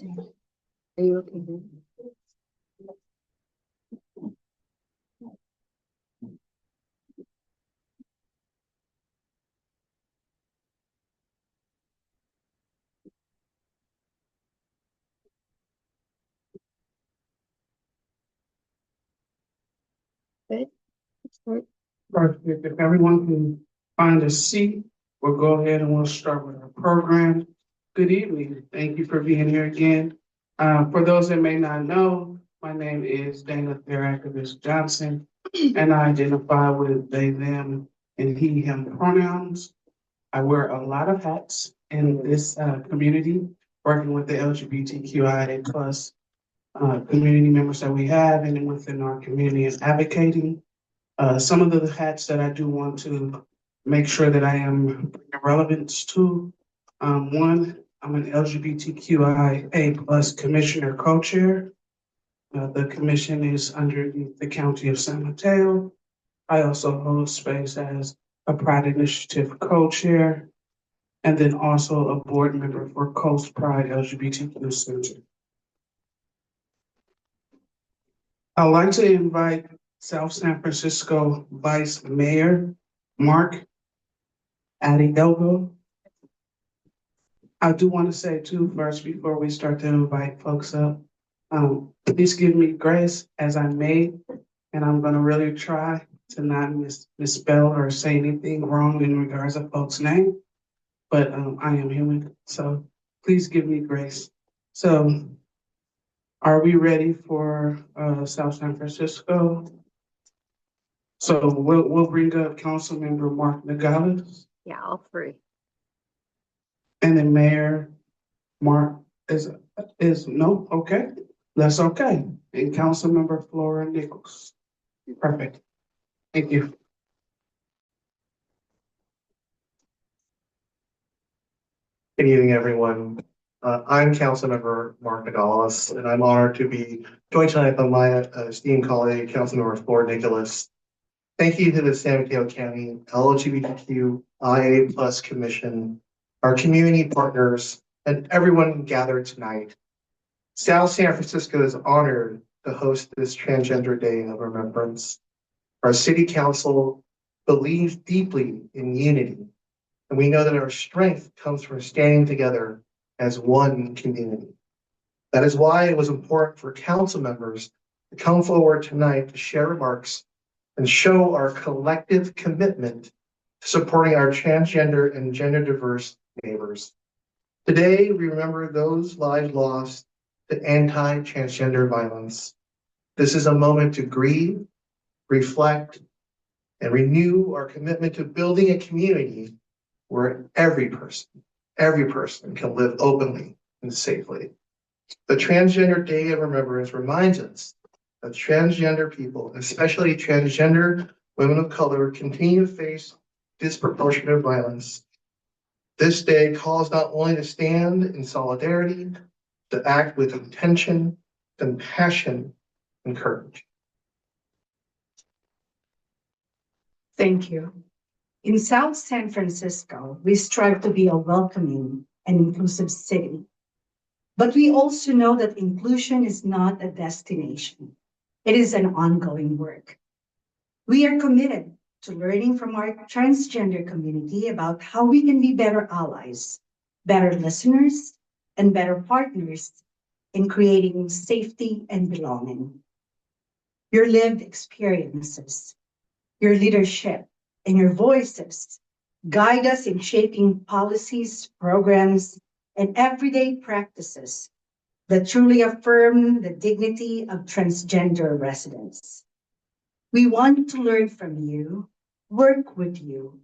Are you okay? Good. Start. Perfect. If everyone can find a seat, we'll go ahead and we'll start with our program. Good evening. Thank you for being here again. For those that may not know, my name is Dana Fair Activist Johnson, and I identify with they, them, and he, him pronouns. I wear a lot of hats in this community, working with the LGBTQIA plus community members that we have and within our community and advocating. Some of the hats that I do want to make sure that I am bringing relevance to. One, I'm an LGBTQIA plus commissioner co-chair. The commission is underneath the county of San Mateo. I also hold space as a Pride Initiative co-chair, and then also a board member for Coast Pride LGBTQ Center. I'd like to invite South San Francisco Vice Mayor Mark Adiogo. I do want to say too, first, before we start to invite folks up, please give me grace as I may, and I'm going to really try to not misspell or say anything wrong in regards to folks' name, but I am human, so please give me grace. So, are we ready for South San Francisco? So we'll bring up Councilmember Mark Nogales. Yeah, all three. And then Mayor Mark is no, okay, that's okay. And Councilmember Flora Nichols. Perfect. Thank you. Good evening, everyone. I'm Councilmember Mark Nogales, and I'm honored to be joined tonight by my esteemed colleague, Councilmember Flora Nicholas. Thank you to the San Mateo County LGBTQIA plus Commission, our community partners, and everyone gathered tonight. South San Francisco is honored to host this Transgender Day of Remembrance. Our city council believes deeply in unity, and we know that our strength comes from standing together as one community. That is why it was important for council members to come forward tonight to share remarks and show our collective commitment to supporting our transgender and gender diverse neighbors. Today, we remember those lives lost to anti-transgender violence. This is a moment to grieve, reflect, and renew our commitment to building a community where every person can live openly and safely. The Transgender Day of Remembrance reminds us that transgender people, especially transgender women of color, continue to face disproportionate violence. This day calls not only to stand in solidarity, to act with intention, compassion, and courage. Thank you. In South San Francisco, we strive to be a welcoming and inclusive city. But we also know that inclusion is not a destination. It is an ongoing work. We are committed to learning from our transgender community about how we can be better allies, better listeners, and better partners in creating safety and belonging. Your lived experiences, your leadership, and your voices guide us in shaping policies, programs, and everyday practices that truly affirm the dignity of transgender residents. We want to learn from you, work with you,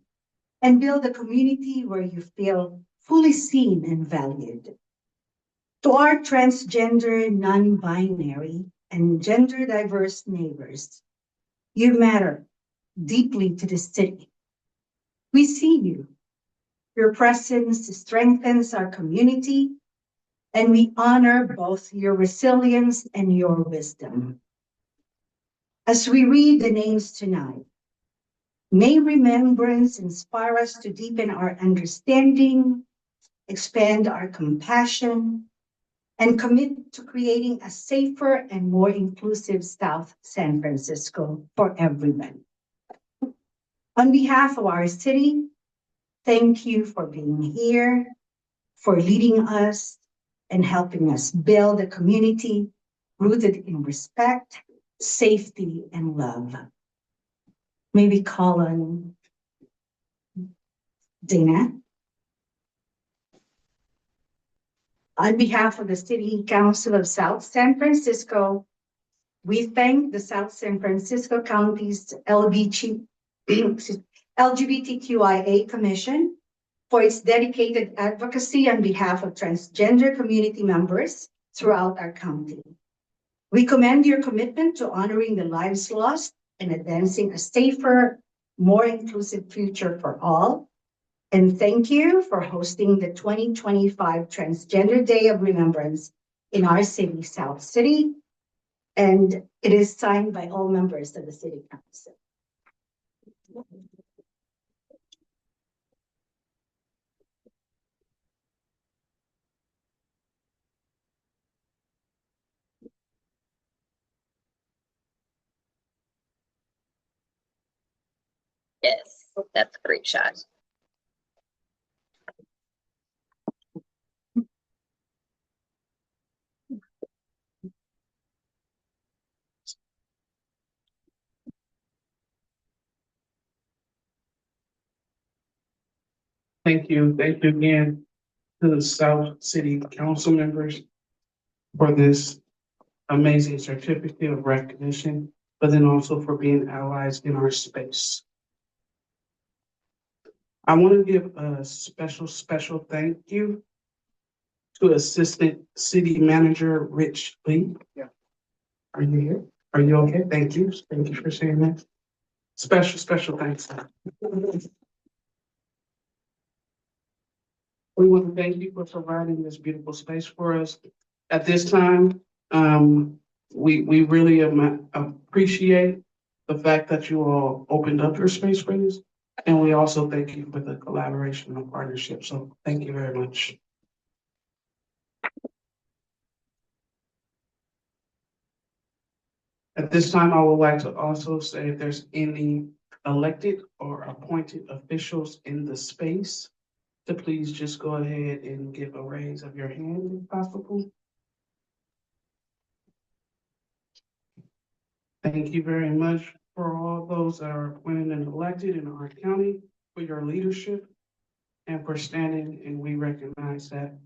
and build a community where you feel fully seen and valued. To our transgender, non-binary, and gender diverse neighbors, you matter deeply to the city. We see you. Your presence strengthens our community, and we honor both your resilience and your wisdom. As we read the names tonight, may remembrance inspire us to deepen our understanding, expand our compassion, and commit to creating a safer and more inclusive South San Francisco for everyone. On behalf of our city, thank you for being here, for leading us and helping us build a community rooted in respect, safety, and love. May we call on Dana. On behalf of the City Council of South San Francisco, we thank the South San Francisco County's LGBTQIA Commission for its dedicated advocacy on behalf of transgender community members throughout our county. We commend your commitment to honoring the lives lost and advancing a safer, more inclusive future for all. And thank you for hosting the 2025 Transgender Day of Remembrance in our city, South City. And it is signed by all members of the City Council. Yes, that's a great shot. Thank you. Thank you again to the South City Council members for this amazing certificate of recognition, but then also for being allies in our space. I want to give a special thank you to Assistant City Manager Rich Lee. Yeah. Are you here? Are you okay? Thank you. Thank you for saying that. Special thanks. We want to thank you for providing this beautiful space for us. At this time, we really appreciate the fact that you all opened up your space for this. And we also thank you for the collaboration and partnership. So thank you very much. At this time, I would like to also say if there's any elected or appointed officials in the space, to please just go ahead and give a raise of your hand if possible. Thank you very much for all those that are appointed and elected in our county for your leadership and for standing, and we recognize that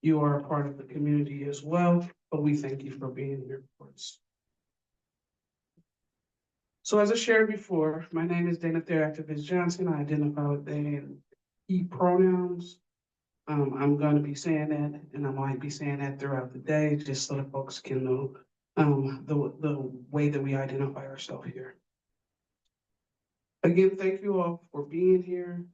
you are a part of the community as well, but we thank you for being here for us. So as I shared before, my name is Dana Activist Johnson. I identify with they and he pronouns. I'm going to be saying that, and I might be saying that throughout the day, just so that folks can know the way that we identify ourselves here. Again, thank you all for being here.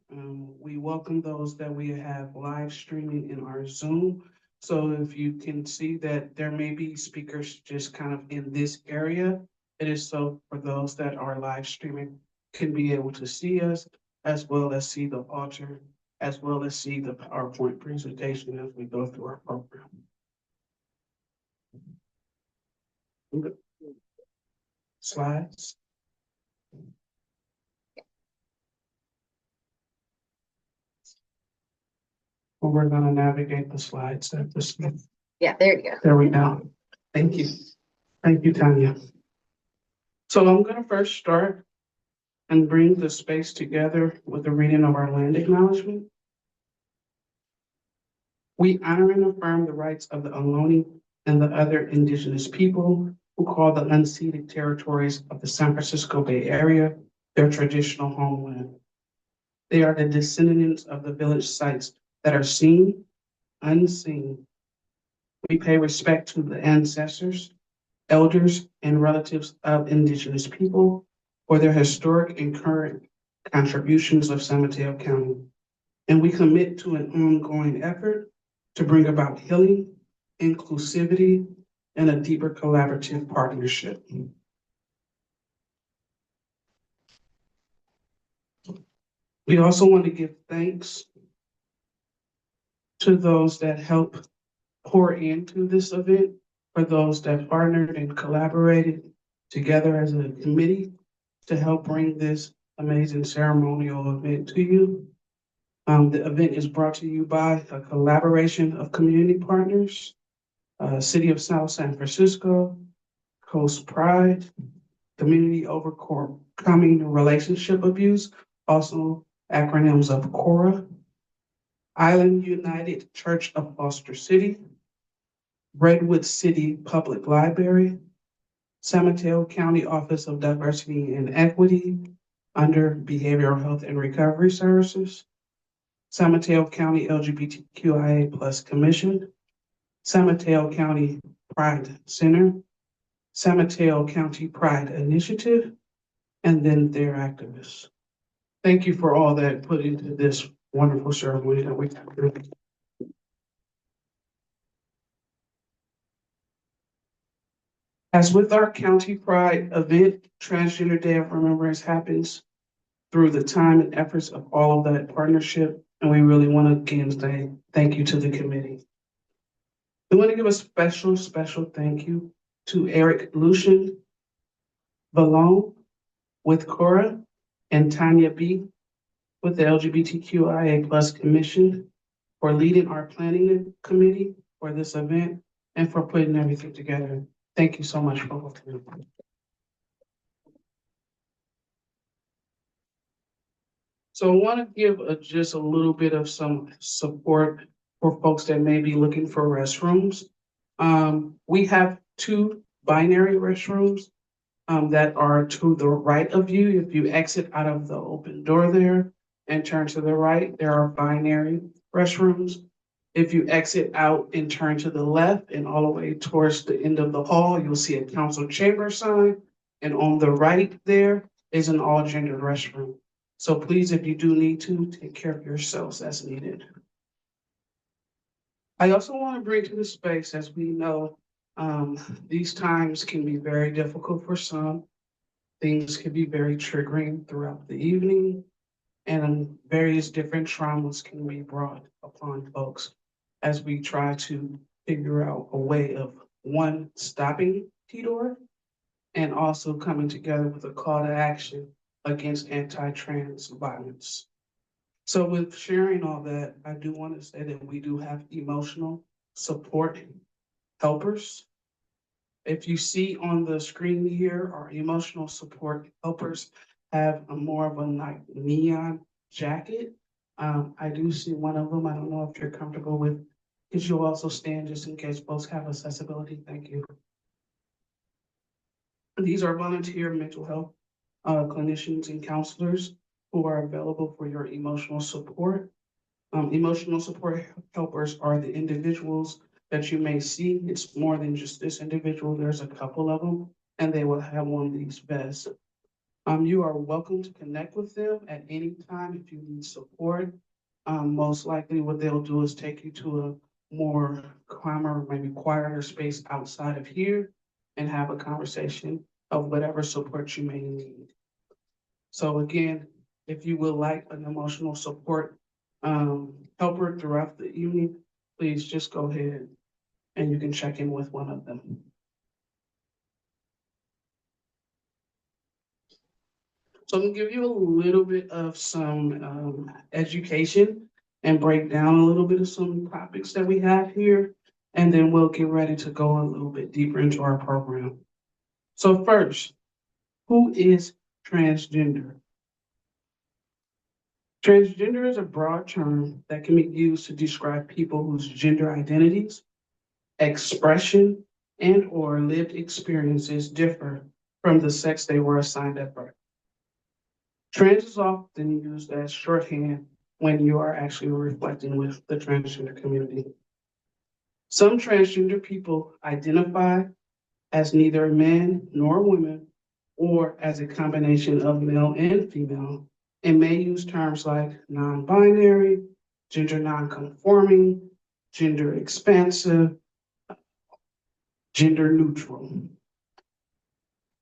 We welcome those that we have live streaming in our Zoom. So if you can see that there may be speakers just kind of in this area, it is so for those that are live streaming can be able to see us, as well as see the altar, as well as see the PowerPoint presentation as we go through our program. Slides. Well, we're going to navigate the slides at this point. Yeah, there you go. There we go. Thank you. Thank you, Tanya. So I'm going to first start and bring the space together with the reading of our land acknowledgement. We honor and affirm the rights of the Ohlone and the other indigenous people who call the unceded territories of the San Francisco Bay Area their traditional homeland. They are the descendants of the village sites that are seen, unseen. We pay respect to the ancestors, elders, and relatives of indigenous people for their historic and current contributions of San Mateo County. And we commit to an ongoing effort to bring about healing, inclusivity, and a deeper collaborative partnership. We also want to give thanks to those that help pour into this event, for those that partnered and collaborated together as a committee to help bring this amazing ceremonial event to you. The event is brought to you by a collaboration of community partners, City of South San Francisco, Coast Pride, Community Overcoming Relationship Abuse, also acronyms of CORA, Island United Church of Foster City, Redwood City Public Library, San Mateo County Office of Diversity and Equity under Behavioral Health and Recovery Services, San Mateo County LGBTQIA+ Commission, San Mateo County Pride Center, San Mateo County Pride Initiative, and then their activists. Thank you for all that put into this wonderful ceremony that we have. As with our County Pride event, Transgender Day of Remembrance happens through the time and efforts of all of that partnership, and we really want to again say thank you to the committee. We want to give a special thank you to Eric Lucian Vallone with Cora and Tanya B with the LGBTQIA+ Commission for leading our planning committee for this event and for putting everything together. Thank you so much for working. So I want to give just a little bit of some support for folks that may be looking for restrooms. We have two binary restrooms that are to the right of you. If you exit out of the open door there and turn to the right, there are binary restrooms. If you exit out and turn to the left and all the way towards the end of the hall, you'll see a council chamber sign. And on the right there is an all-gender restroom. So please, if you do need to, take care of yourselves as needed. I also want to bring to the space, as we know, these times can be very difficult for some. Things can be very triggering throughout the evening, and various different traumas can be brought upon folks as we try to figure out a way of, one, stopping TDOR, and also coming together with a call to action against anti-trans violence. So with sharing all that, I do want to say that we do have emotional support helpers. If you see on the screen here, our emotional support helpers have a more of a like neon jacket. I do see one of them. I don't know if you're comfortable with, because you'll also stand just in case folks have accessibility. Thank you. These are volunteer mental health clinicians and counselors who are available for your emotional support. Emotional support helpers are the individuals that you may see. It's more than just this individual. There's a couple of them, and they will have one of these vests. You are welcome to connect with them at any time if you need support. Most likely what they'll do is take you to a more calmer, maybe quieter space outside of here and have a conversation of whatever support you may need. So again, if you would like an emotional support helper throughout the evening, please just go ahead and you can check in with one of them. So I'm gonna give you a little bit of some education and break down a little bit of some topics that we have here, and then we'll get ready to go a little bit deeper into our program. So first, who is transgender? Transgender is a broad term that can be used to describe people whose gender identities, expression, and/or lived experiences differ from the sex they were assigned at birth. Trans is often used as shorthand when you are actually reflecting with the transgender community. Some transgender people identify as neither men nor women, or as a combination of male and female, and may use terms like non-binary, gender non-conforming, gender expansive, gender neutral.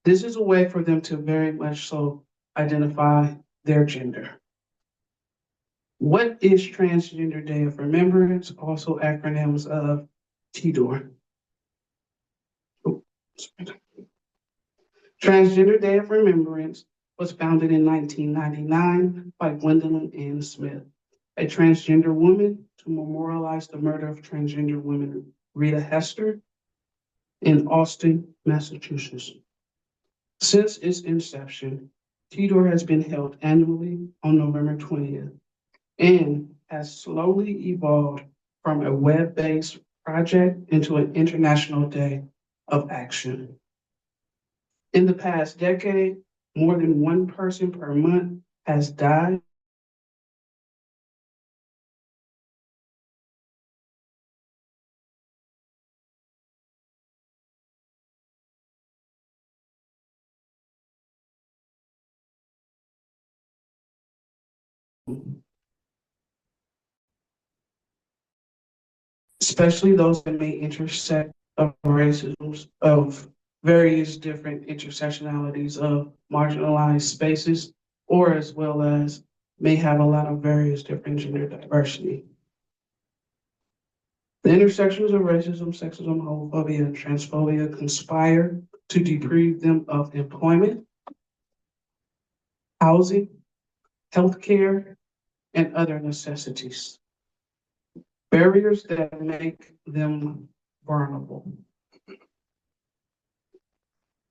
This is a way for them to very much so identify their gender. What is Transgender Day of Remembrance? Also acronyms of Tidor. Oh, sorry. Transgender Day of Remembrance was founded in 1999 by Gwendolyn Ann Smith, a transgender woman, to memorialize the murder of transgender women Rita Hester in Austin, Massachusetts. Since its inception, Tidor has been held annually on November 20th and has slowly evolved from a web-based project into an international day of action. In the past decade, more than one person per month has died especially those that may intersect of racisms, of various different intersectionalities of marginalized spaces, or as well as may have a lot of various different gender diversity. The intersections of racism, sexism, homophobia, and transphobia conspire to deprive them of employment, housing, healthcare, and other necessities. Barriers that make them vulnerable.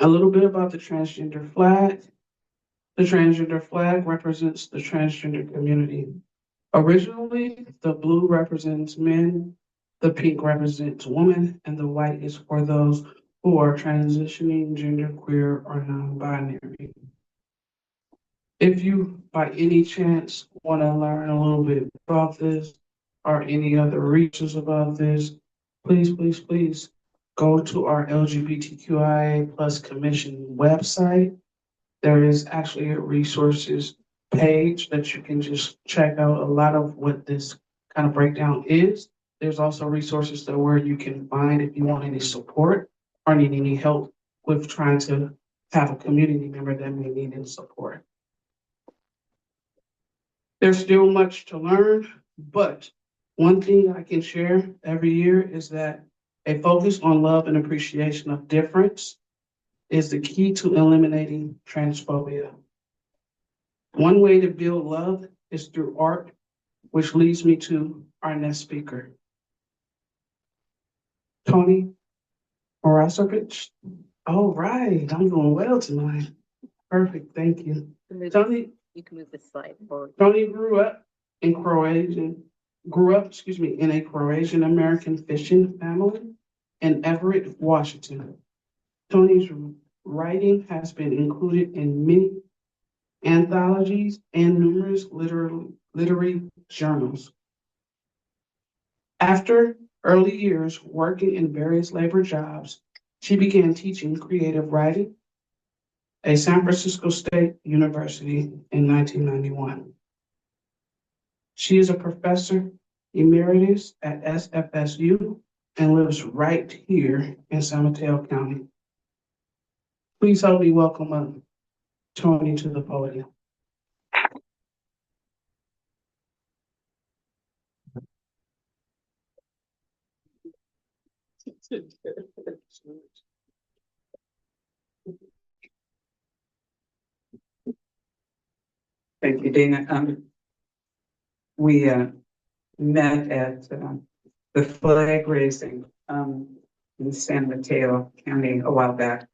A little bit about the transgender flag. The transgender flag represents the transgender community. Originally, the blue represents men, the pink represents women, and the white is for those who are transitioning, genderqueer, or non-binary. If you, by any chance, want to learn a little bit about this or any other resources about this, please go to our LGBTQIA plus commission website. There is actually a resources page that you can just check out a lot of what this kind of breakdown is. There's also resources that where you can find if you want any support or need any help with trying to have a community member that may need any support. There's still much to learn, but one thing I can share every year is that a focus on love and appreciation of difference is the key to eliminating transphobia. One way to build love is through art, which leads me to our next speaker. Tony Morasovich. All right, I'm doing well tonight. Perfect, thank you. Tony, You can move the slide forward. Tony grew up in a Croatian American fishing family in Everett, Washington. Tony's writing has been included in many anthologies and numerous literary journals. After early years working in various labor jobs, she began teaching creative writing at San Francisco State University in 1991. She is a professor emeritus at SFSU and lives right here in San Mateo County. Please help me welcome Tony to the podium. Thank you, Dana. We met at the flag raising in San Mateo County a while back.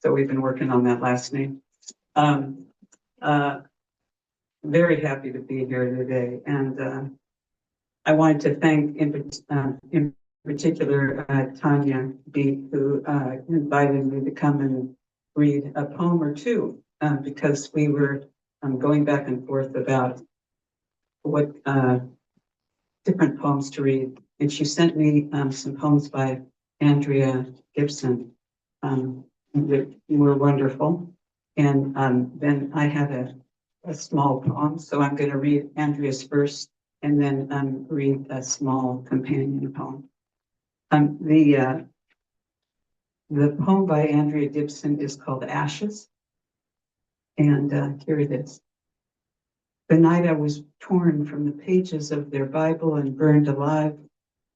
So we've been working on that last name. Very happy to be here today. And I wanted to thank in particular Tanya B, who invited me to come and read a poem or two because we were going back and forth about what different poems to read. And she sent me some poems by Andrea Gibson that were wonderful. And then I had a small poem, so I'm going to read Andrea's first and then read a small companion poem. The poem by Andrea Gibson is called Ashes. And here it is. The night I was torn from the pages of their Bible and burned alive,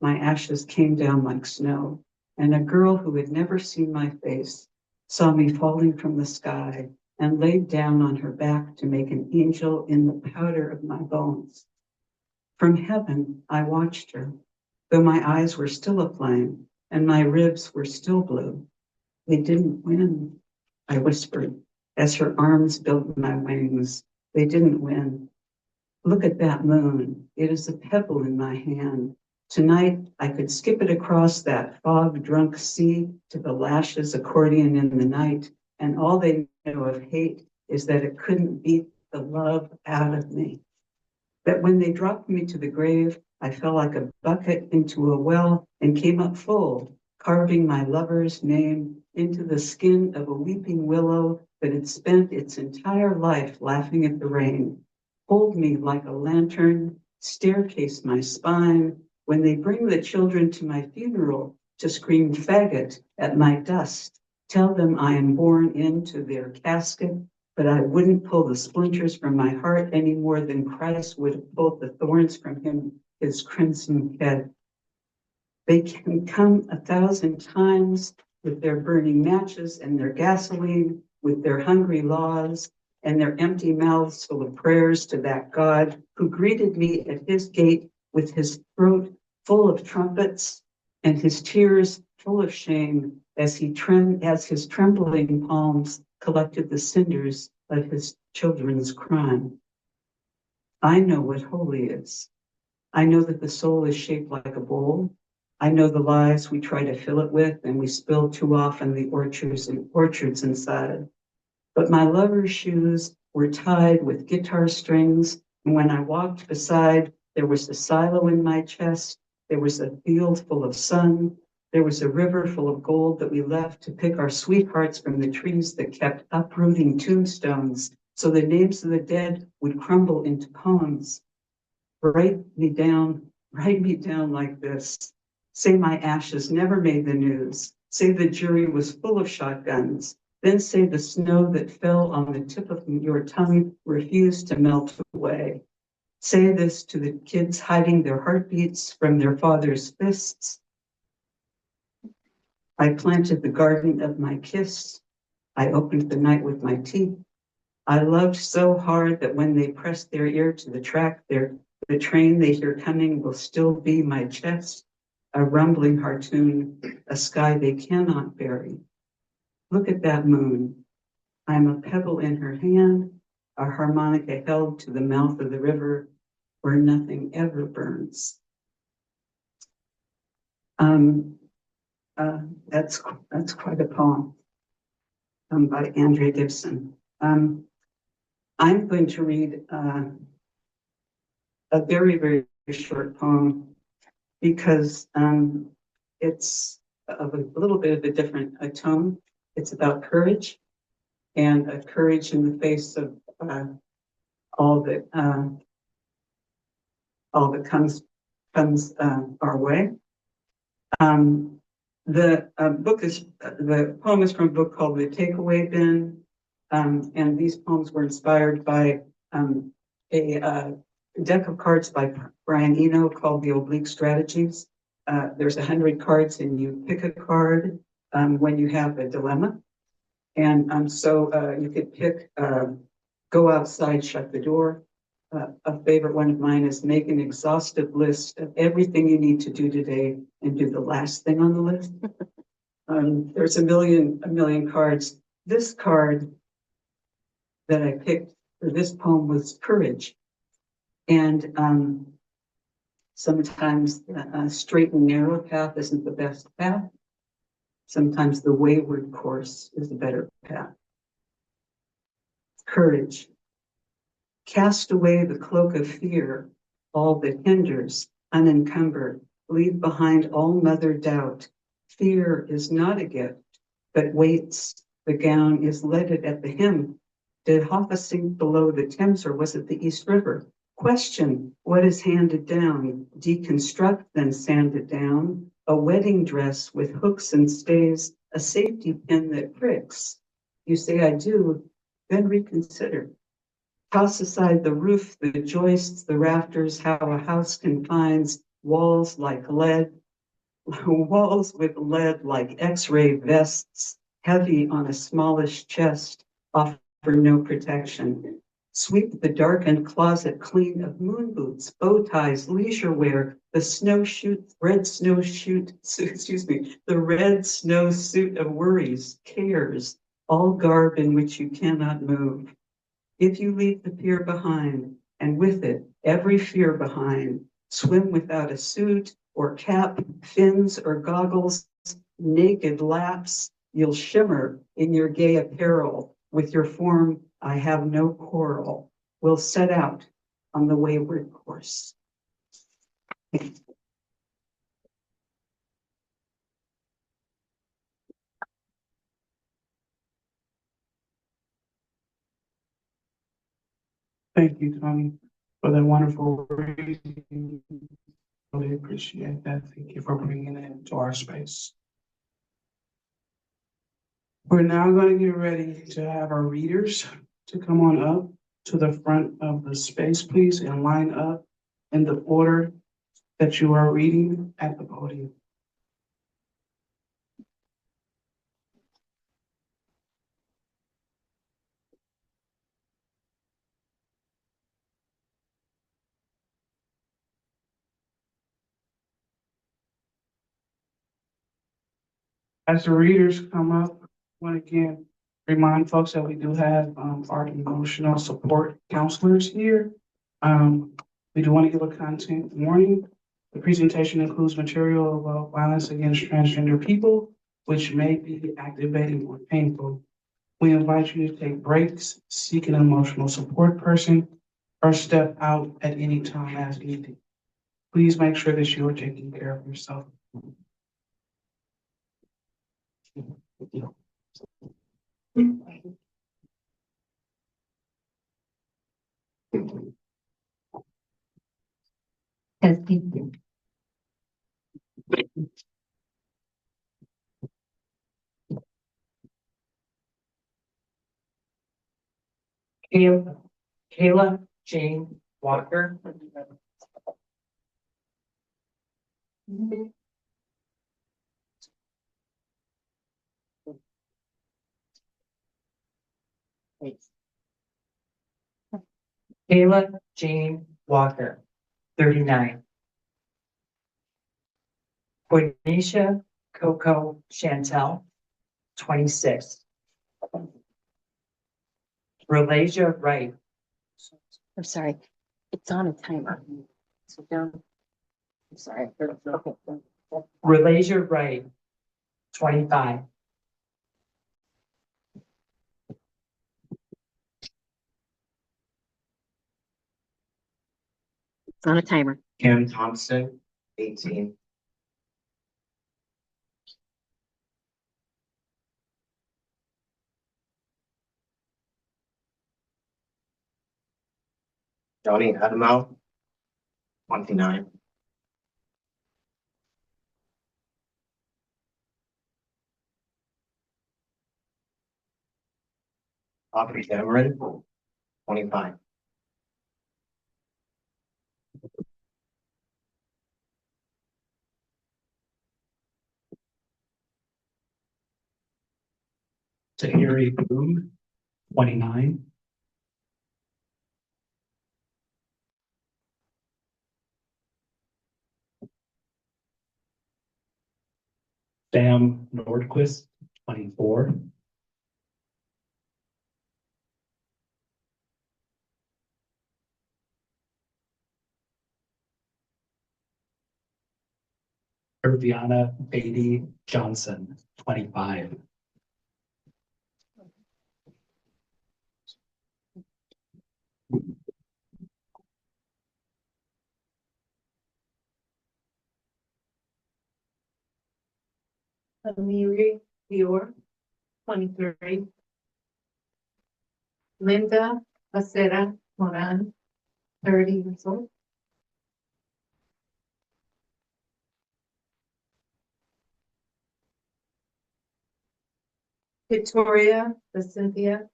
my ashes came down like snow, and a girl who had never seen my face saw me falling from the sky and laid down on her back to make an angel in the powder of my bones. From heaven, I watched her, though my eyes were still aflame and my ribs were still blue. They didn't win, I whispered, as her arms built my wings. They didn't win. Look at that moon. It is a pebble in my hand. Tonight, I could skip it across that fog-drunk sea to the lashes accordion in the night, and all they know of hate is that it couldn't beat the love out of me. That when they dropped me to the grave, I fell like a bucket into a well and came up full, carving my lover's name into the skin of a weeping willow that had spent its entire life laughing at the rain. Hold me like a lantern, staircase my spine. When they bring the children to my funeral to scream faggot at my dust, tell them I am born into their casket, but I wouldn't pull the splinters from my heart any more than Christ would have pulled the thorns from him, his crimson head. They can come 1,000 times with their burning matches and their gasoline, with their hungry laws and their empty mouths full of prayers to that God who greeted me at his gate with his throat full of trumpets and his tears full of shame as his trembling palms collected the cinders of his children's crime. I know what holy is. I know that the soul is shaped like a bowl. I know the lies we try to fill it with and we spill too often the orchards inside. But my lover's shoes were tied with guitar strings, and when I walked beside, there was a silo in my chest, there was a field full of sun, there was a river full of gold that we left to pick our sweethearts from the trees that kept uprooting tombstones, so the names of the dead would crumble into poems. Write me down like this. Say my ashes never made the news. Say the jury was full of shotguns. Then say the snow that fell on the tip of your tongue refused to melt away. Say this to the kids hiding their heartbeats from their father's fists. I planted the garden of my kiss. I opened the night with my teeth. I loved so hard that when they pressed their ear to the track, the train they hear coming will still be my chest, a rumbling harpoon, a sky they cannot bury. Look at that moon. I'm a pebble in her hand, a harmonica held to the mouth of the river where nothing ever burns. That's quite a poem by Andrea Gibson. I'm going to read a very, very short poem because it's of a little bit of a different tone. It's about courage and courage in the face of all that comes our way. The poem is from a book called The Takeaway Bin, and these poems were inspired by a deck of cards by Brian Eno called The Oblique Strategies. There's 100 cards, and you pick a card when you have a dilemma. And so you could pick go outside, shut the door. A favorite one of mine is make an exhaustive list of everything you need to do today and do the last thing on the list. There's a million cards. This card that I picked for this poem was courage. And sometimes a straight and narrow path isn't the best path. Sometimes the wayward course is the better path. Courage. Cast away the cloak of fear, all that hinders, unencumbered. Leave behind all mother doubt. Fear is not a gift, but waits. The gown is leaded at the hem. Did Hoffa sink below the Thames, or was it the East River? Question what is handed down. Deconstruct, then sand it down. A wedding dress with hooks and stays, a safety pin that pricks. You say I do, then reconsider. Toss aside the roof, the joists, the rafters, how a house confines walls like lead, walls with lead like X-ray vests, heavy on a smallish chest, offer no protection. Sweep the darkened closet clean of moon boots, bow ties, leisure wear, the red snowsuit of worries, cares, all garb in which you cannot move. If you leave the pier behind, and with it every fear behind, swim without a suit or cap, fins or goggles, naked laps, you'll shimmer in your gay apparel. With your form, I have no quarrel. We'll set out on the wayward course. Thank you, Tony, for that wonderful reading. Really appreciate that. Thank you for bringing it into our space. We're now going to get ready to have our readers to come on up to the front of the space, please, and line up in the order that you are reading at the podium. As the readers come up, I want to again remind folks that we do have our emotional support counselors here. We do want to give a content warning. The presentation includes material about violence against transgender people, which may be activating or painful. We invite you to take breaks, seek an emotional support person, or step out at any time as needed. Please make sure that you are taking care of yourself. Kayla Jane Walker. Kayla Jane Walker, 39. Quenisha Coco Chantel, 26. Relasia Wright. I'm sorry. It's on a timer. So don't. I'm sorry. Okay. Relasia Wright, 25. It's on a timer. Kim Thompson, 18. Johnny Adamo, 29. Aubrey Cameron, 25. Tahiri Boone, 29. Sam Nordquist, 24. Irviana Beatty Johnson, 25. Amiri Dior, 23. Linda Acera Moran, 30 years old. Victoria Cynthia.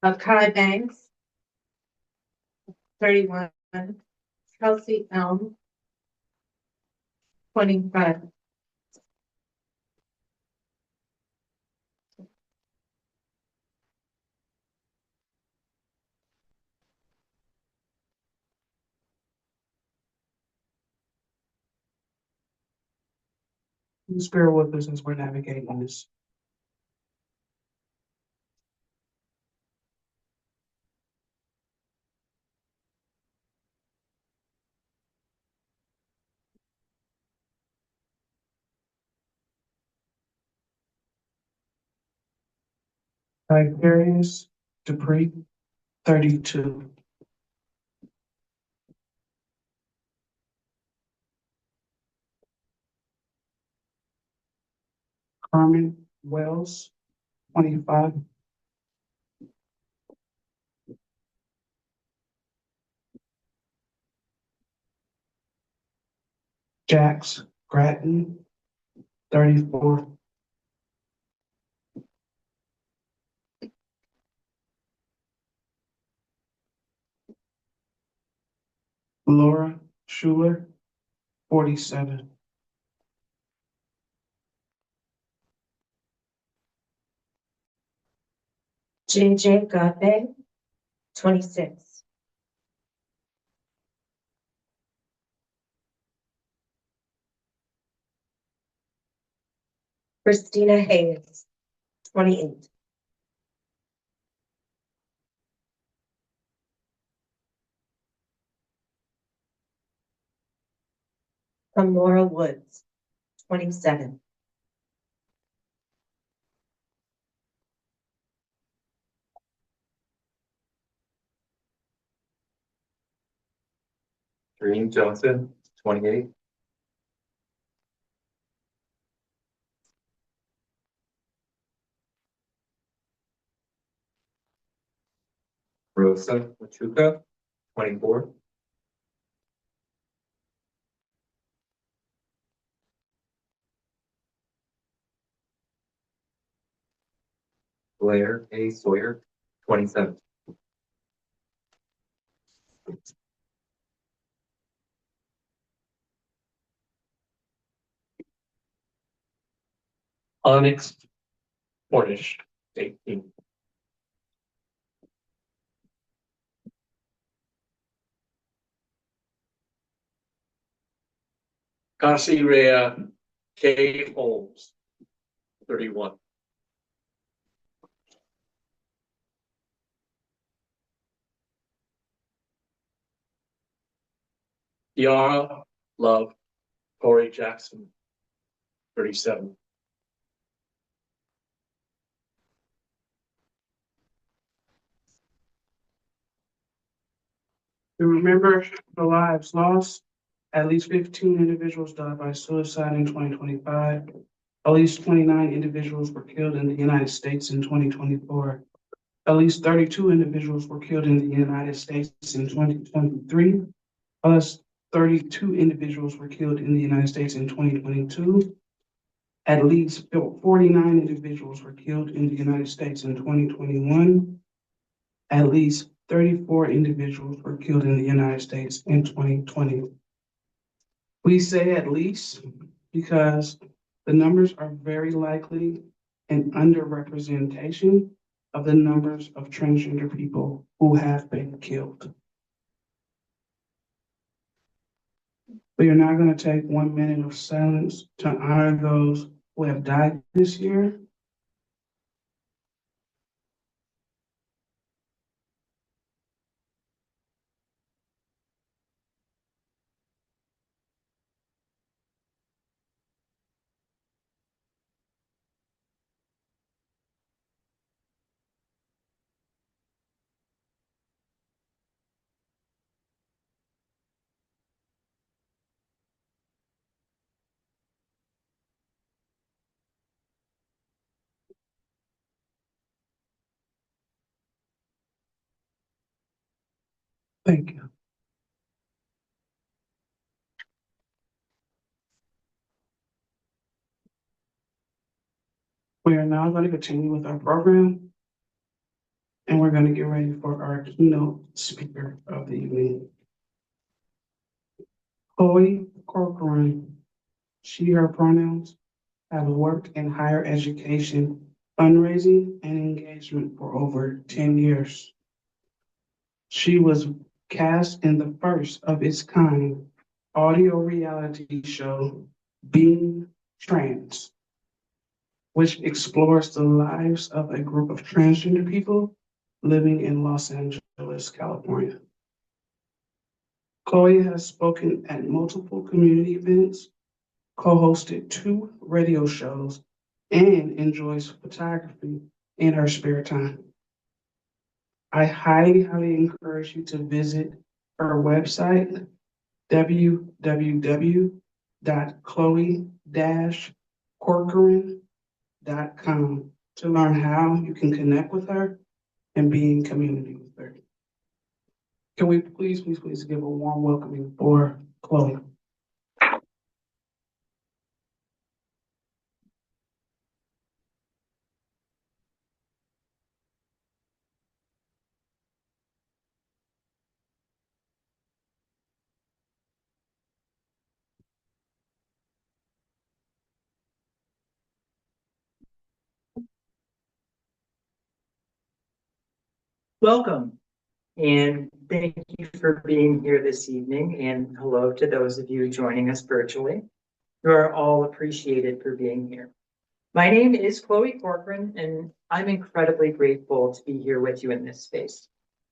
Akai Banks, 31. Kelsey Elm, 25. Please bear with us as we're navigating this. Tiberius Dupree, 32. Carmen Wells, 25. Jax Gratton, 34. Laura Schuler, 47. JJ Godbe, 26. Christina Hayes, 28. Laura Woods, 27. Dream Johnson, 28. Rosa Machuca, 24. Blair A. Sawyer, 27. Onyx Cornish, 18. Kasi Rea K. Holmes, 31. Yara Love Corey Jackson, 37. To remember the lives lost, at least 15 individuals died by suicide in 2025. At least 29 individuals were killed in the United States in 2024. At least 32 individuals were killed in the United States in 2023. At least 32 individuals were killed in the United States in 2022. At least 49 individuals were killed in the United States in 2021. At least 34 individuals were killed in the United States in 2020. We say at least because the numbers are very likely an underrepresentation of the numbers of transgender people who have been killed. We are now going to take 1 minute of silence to honor those who have died this year. Thank you. We are now going to continue with our program. And we're going to get ready for our keynote speaker of the evening. Chloe Corcoran, she, her pronouns, have worked in higher education, fundraising, and engagement for over 10 years. She was cast in the first of its kind audio reality show, Being Trans, which explores the lives of a group of transgender people living in Los Angeles, California. Chloe has spoken at multiple community events, co-hosted 2 radio shows, and enjoys photography in her spare time. I highly encourage you to visit her website, www.chloe-corcoran.com, to learn how you can connect with her and be in community with her. Can we please give a warm welcoming for Chloe? Welcome, and thank you for being here this evening, and hello to those of you joining us virtually. You are all appreciated for being here. My name is Chloe Corcoran, and I'm incredibly grateful to be here with you in this space.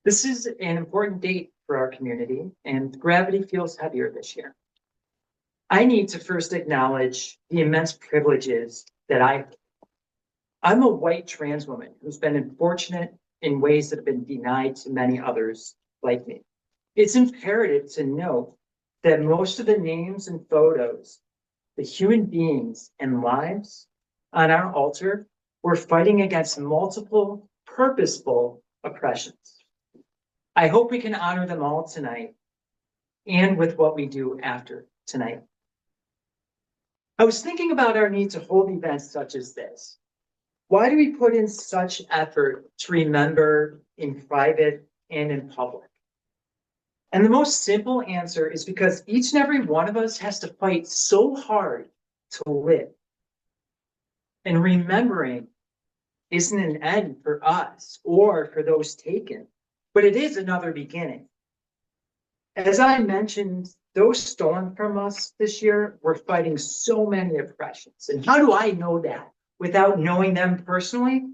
This is an important date for our community, and gravity feels heavier this year. I need to first acknowledge the immense privileges that I'm a white trans woman who's been unfortunate in ways that have been denied to many others like me. It's imperative to note that most of the names and photos, the human beings and lives on our altar, were fighting against multiple purposeful oppressions. I hope we can honor them all tonight and with what we do after tonight. I was thinking about our need to hold events such as this. Why do we put in such effort to remember in private and in public? And the most simple answer is because each and every one of us has to fight so hard to live. And remembering isn't an end for us or for those taken, but it is another beginning. As I mentioned, those stolen from us this year were fighting so many oppressions. And how do I know that without knowing them personally?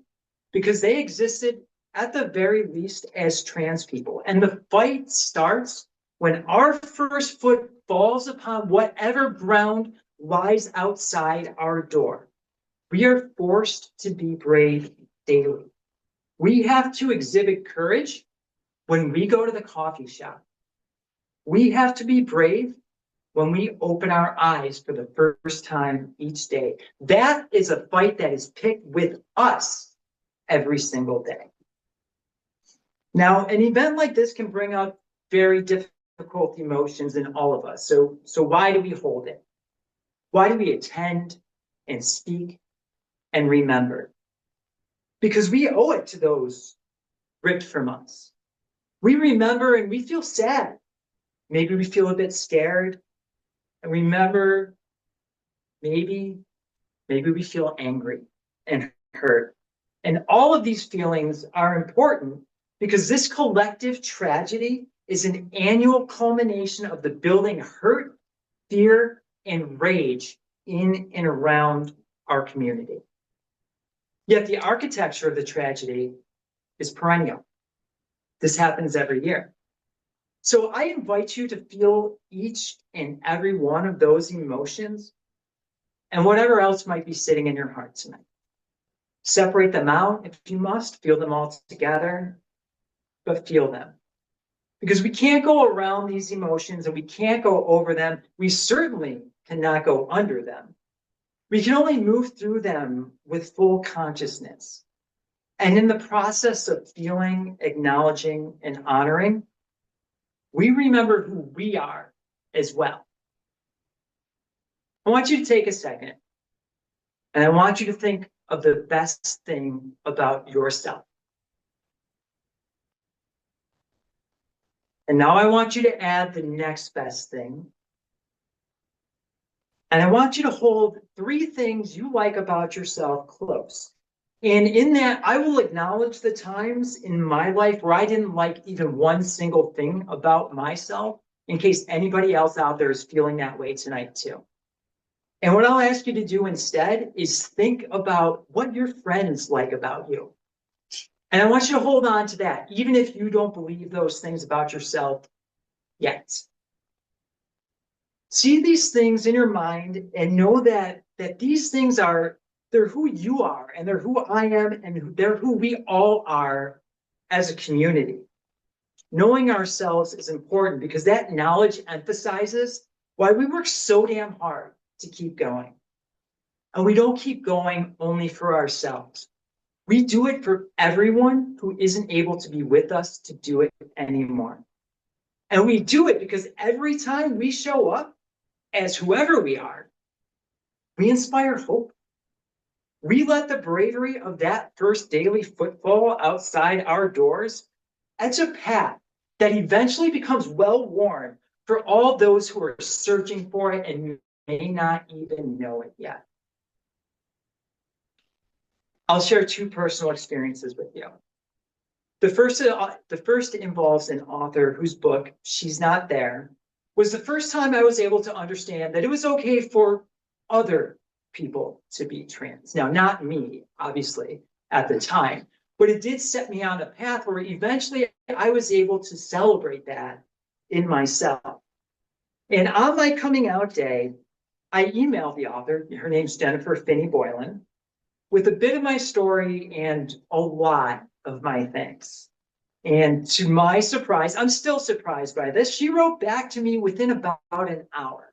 Because they existed at the very least as trans people. And the fight starts when our first foot falls upon whatever ground lies outside our door. We are forced to be brave daily. We have to exhibit courage when we go to the coffee shop. We have to be brave when we open our eyes for the first time each day. That is a fight that is picked with us every single day. Now, an event like this can bring up very difficult emotions in all of us. So why do we hold it? Why do we attend and speak and remember? Because we owe it to those ripped from us. We remember and we feel sad. Maybe we feel a bit scared. And remember, maybe we feel angry and hurt. And all of these feelings are important because this collective tragedy is an annual culmination of the building hurt, fear, and rage in and around our community. Yet the architecture of the tragedy is perennial. This happens every year. So I invite you to feel each and every one of those emotions and whatever else might be sitting in your heart tonight. Separate them out if you must, feel them all together, but feel them. Because we can't go around these emotions and we can't go over them. We certainly cannot go under them. We can only move through them with full consciousness. And in the process of feeling, acknowledging, and honoring, we remember who we are as well. I want you to take a second and I want you to think of the best thing about yourself. And now I want you to add the next best thing. And I want you to hold 3 things you like about yourself close. And in that, I will acknowledge the times in my life where I didn't like even one single thing about myself, in case anybody else out there is feeling that way tonight too. And what I'll ask you to do instead is think about what your friends like about you. And I want you to hold on to that, even if you don't believe those things about yourself yet. See these things in your mind and know that these things they're who you are, and they're who I am, and they're who we all are as a community. Knowing ourselves is important because that knowledge emphasizes why we work so damn hard to keep going. And we don't keep going only for ourselves. We do it for everyone who isn't able to be with us to do it anymore. And we do it because every time we show up as whoever we are, we inspire hope. We let the bravery of that first daily footfall outside our doors etch a path that eventually becomes well-worn for all those who are searching for it and may not even know it yet. I'll share 2 personal experiences with you. The first involves an author whose book, She's Not There, was the first time I was able to understand that it was okay for other people to be trans. Now, not me, obviously, at the time, but it did set me on a path where eventually I was able to celebrate that in myself. And on my coming out day, I emailed the author, her name's Jennifer Finney Boylan, with a bit of my story and a lot of my thanks. And to my surprise, I'm still surprised by this, she wrote back to me within about an hour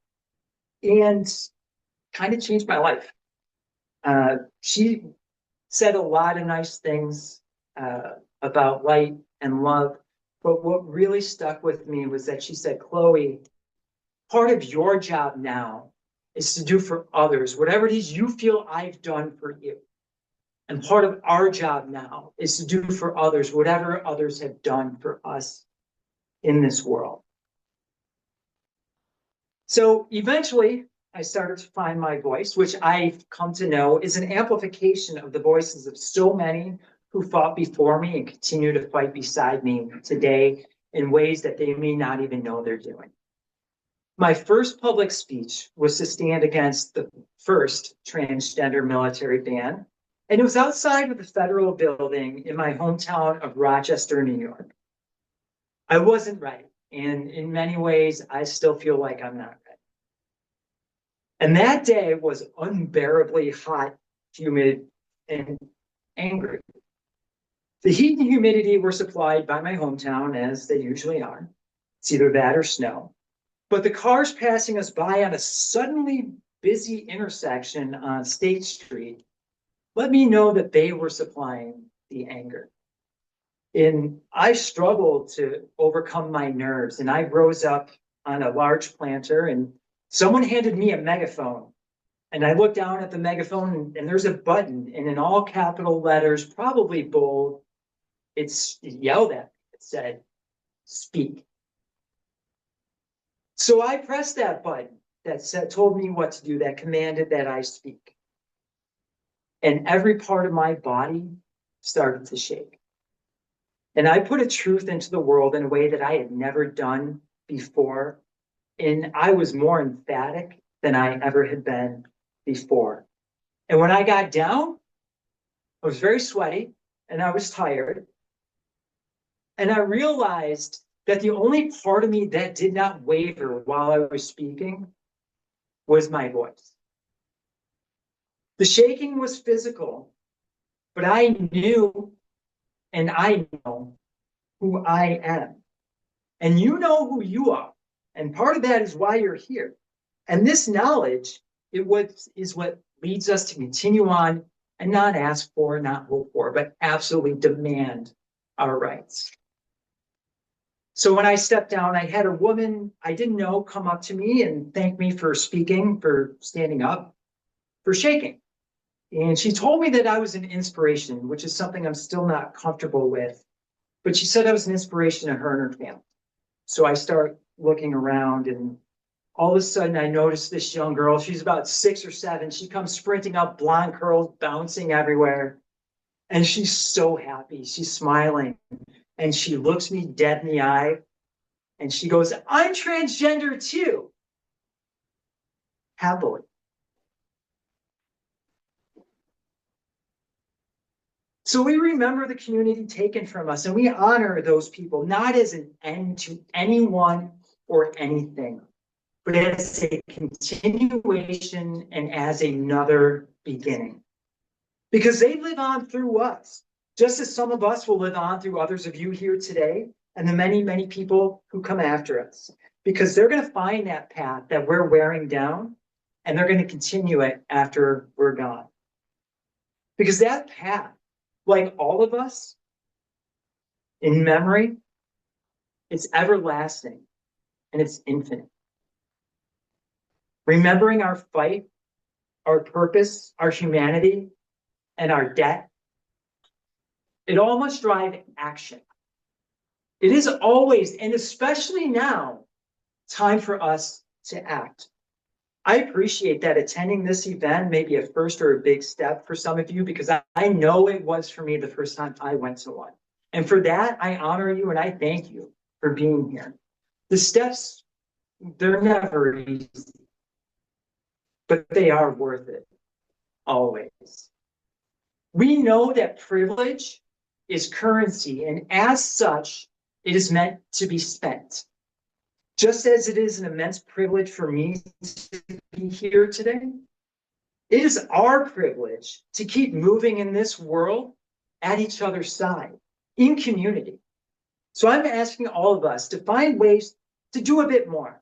and kind of changed my life. She said a lot of nice things about light and love, but what really stuck with me was that she said, Chloe, part of your job now is to do for others whatever it is you feel I've done for you. And part of our job now is to do for others whatever others have done for us in this world. So eventually, I started to find my voice, which I've come to know is an amplification of the voices of so many who fought before me and continue to fight beside me today in ways that they may not even know they're doing. My first public speech was to stand against the first transgender military ban, and it was outside of the federal building in my hometown of Rochester, New York. I wasn't ready, and in many ways, I still feel like I'm not ready. And that day was unbearably hot, humid, and angry. The heat and humidity were supplied by my hometown, as they usually are. It's either that or snow. But the cars passing us by on a suddenly busy intersection on State Street let me know that they were supplying the anger. And I struggled to overcome my nerves, and I rose up on a large planter, and someone handed me a megaphone. And I looked down at the megaphone, and there's a button, and in all capital letters, probably bold, it yelled at me. It said, speak. So I pressed that button that told me what to do, that commanded that I speak. And every part of my body started to shake. And I put a truth into the world in a way that I had never done before. And I was more emphatic than I ever had been before. And when I got down, I was very sweaty and I was tired. And I realized that the only part of me that did not waver while I was speaking was my voice. The shaking was physical, but I knew and I know who I am. And you know who you are. And part of that is why you're here. And this knowledge is what leads us to continue on and not ask for, not hope for, but absolutely demand our rights. So when I stepped down, I had a woman I didn't know come up to me and thank me for speaking, for standing up, for shaking. And she told me that I was an inspiration, which is something I'm still not comfortable with. But she said I was an inspiration to her and her family. So I start looking around, and all of a sudden I notice this young girl. She's about 6 or 7. She comes sprinting up, blonde curls bouncing everywhere. And she's so happy. She's smiling. And she looks me dead in the eye. And she goes, "I'm transgender too." Happily. So we remember the community taken from us, and we honor those people, not as an end to anyone or anything, but as a continuation and as another beginning. Because they live on through us, just as some of us will live on through others of you here today, and the many, many people who come after us. Because they're going to find that path that we're wearing down, and they're going to continue it after we're gone. Because that path, like all of us, in memory, it's everlasting and it's infinite. Remembering our fight, our purpose, our humanity, and our debt, it all must drive action. It is always, and especially now, time for us to act. I appreciate that attending this event may be a first or a big step for some of you, because I know it was for me the first time I went to one. And for that, I honor you and I thank you for being here. The steps, they're never easy, but they are worth it, always. We know that privilege is currency, and as such, it is meant to be spent. Just as it is an immense privilege for me to be here today, it is our privilege to keep moving in this world at each other's side, in community. So I'm asking all of us to find ways to do a bit more.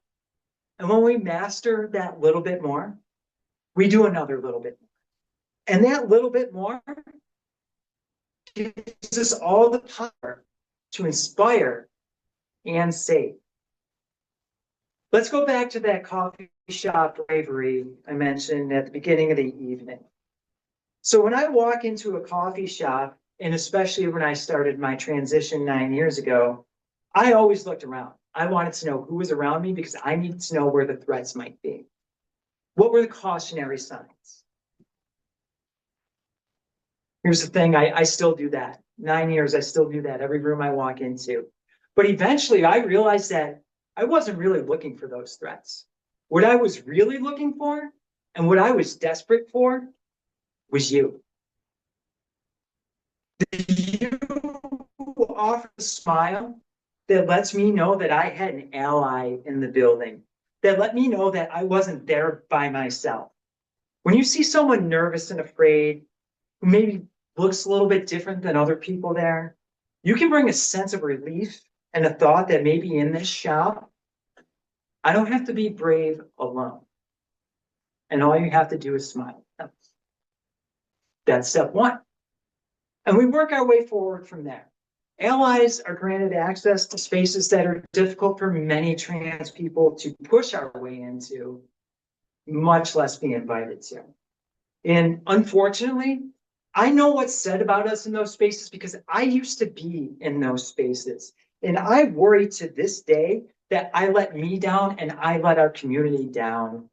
And when we master that little bit more, we do another little bit more. And that little bit more gives us all the power to inspire and save. Let's go back to that coffee shop bravery I mentioned at the beginning of the evening. So when I walk into a coffee shop, and especially when I started my transition 9 years ago, I always looked around. I wanted to know who was around me because I needed to know where the threats might be. What were the cautionary signs? Here's the thing, I still do that. 9 years, I still do that every room I walk into. But eventually I realized that I wasn't really looking for those threats. What I was really looking for and what I was desperate for was you. You offer a smile that lets me know that I had an ally in the building, that let me know that I wasn't there by myself. When you see someone nervous and afraid, who maybe looks a little bit different than other people there, you can bring a sense of relief and a thought that maybe in this shop, I don't have to be brave alone. And all you have to do is smile. That's step one. And we work our way forward from there. Allies are granted access to spaces that are difficult for many trans people to push our way into, much less be invited to. And unfortunately, I know what's said about us in those spaces because I used to be in those spaces. And I worry to this day that I let me down and I let our community down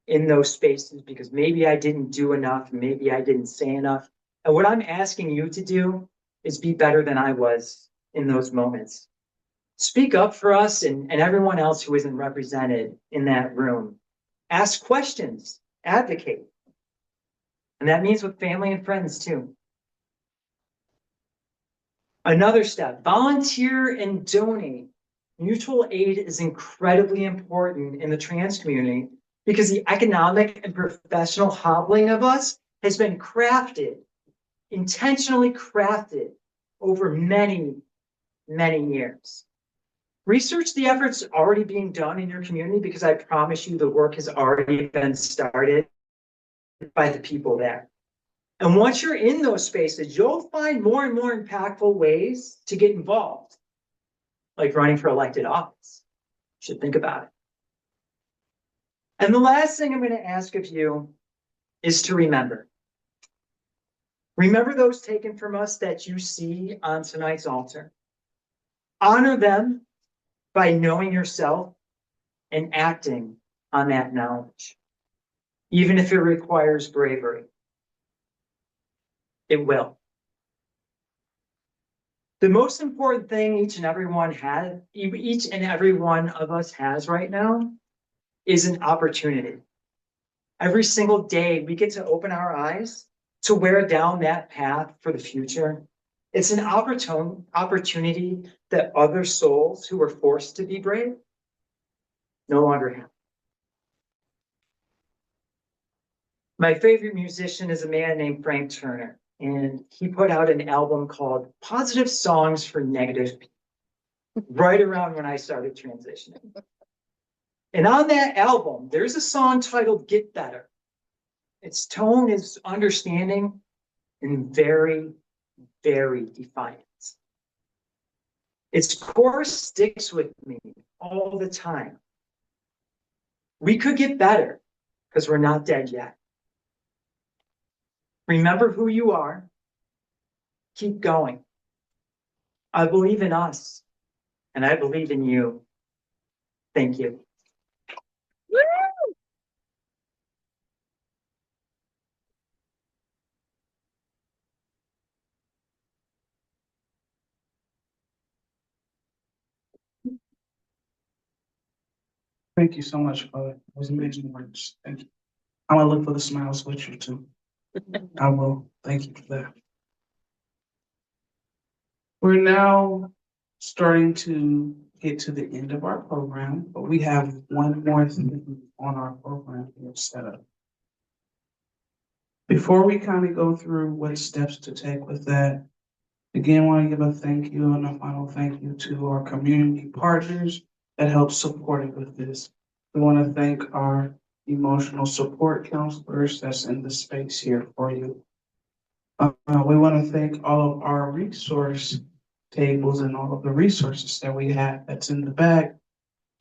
in those spaces because maybe I didn't do enough, maybe I didn't say enough. And what I'm asking you to do is be better than I was in those moments. Speak up for us and everyone else who isn't represented in that room. Ask questions, advocate. And that means with family and friends too. Another step, volunteer and donate. Mutual aid is incredibly important in the trans community because the economic and professional hobbling of us has been crafted, intentionally crafted over many, many years. Research the efforts already being done in your community because I promise you the work has already been started by the people there. And once you're in those spaces, you'll find more and more impactful ways to get involved, like running for elected office. You should think about it. And the last thing I'm going to ask of you is to remember. Remember those taken from us that you see on tonight's altar. Honor them by knowing yourself and acting on that knowledge, even if it requires bravery. It will. The most important thing each and every one of us has right now is an opportunity. Every single day we get to open our eyes to wear down that path for the future. It's an opportunity that other souls who were forced to be brave no longer have. My favorite musician is a man named Frank Turner, and he put out an album called Positive Songs for Negative People, right around when I started transitioning. And on that album, there's a song titled Get Better. Its tone is understanding and very, very defiant. Its chorus sticks with me all the time. We could get better because we're not dead yet. Remember who you are. Keep going. I believe in us, and I believe in you. Thank you. Thank you so much, Father. It was amazing words. Thank you. I'm gonna look for the smiles with you too. I will. Thank you for that. We're now starting to get to the end of our program, but we have one more thing on our program here set up. Before we kind of go through what steps to take with that, again, I want to give a thank you and a final thank you to our community partners that help support it with this. We want to thank our emotional support counselors that's in the space here for you. We want to thank all of our resource tables and all of the resources that we have that's in the back.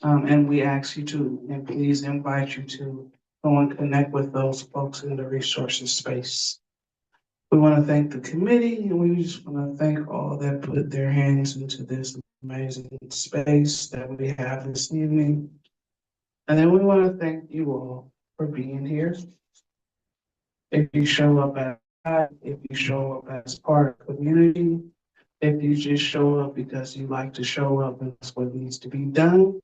And we ask you to, and please invite you to go and connect with those folks in the resources space. We want to thank the committee, and we just want to thank all that put their hands into this amazing space that we have this evening. And then we want to thank you all for being here. If you show up if you show up as part of the community, if you just show up because you like to show up and that's what needs to be done,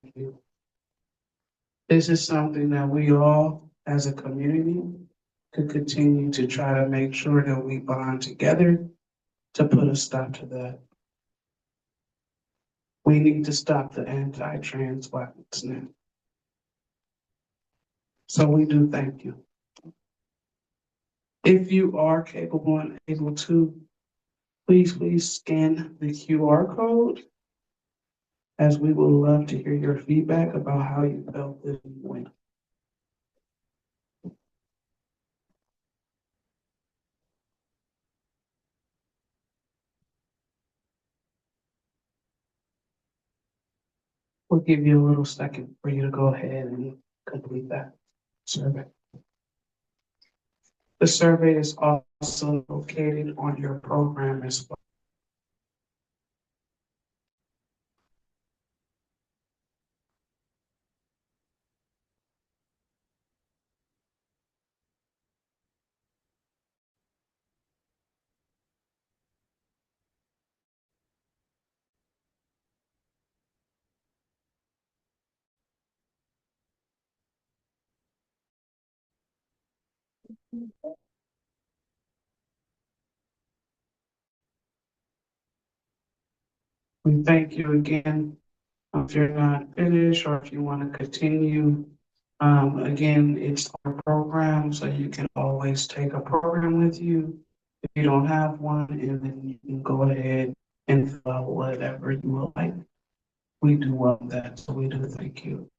thank you. This is something that we all, as a community, could continue to try to make sure that we bond together to put a stop to that. We need to stop the anti-trans violence now. So we do thank you. If you are capable and able to, please scan the QR code, as we would love to hear your feedback about how you felt this went. We'll give you a little second for you to go ahead and complete that survey. The survey is also located on your program as well. We thank you again. If you're not finished or if you want to continue, again, it's our program, so you can always take a program with you if you don't have one, and then you can go ahead and fill out whatever you would like. We do want that, so we do thank you.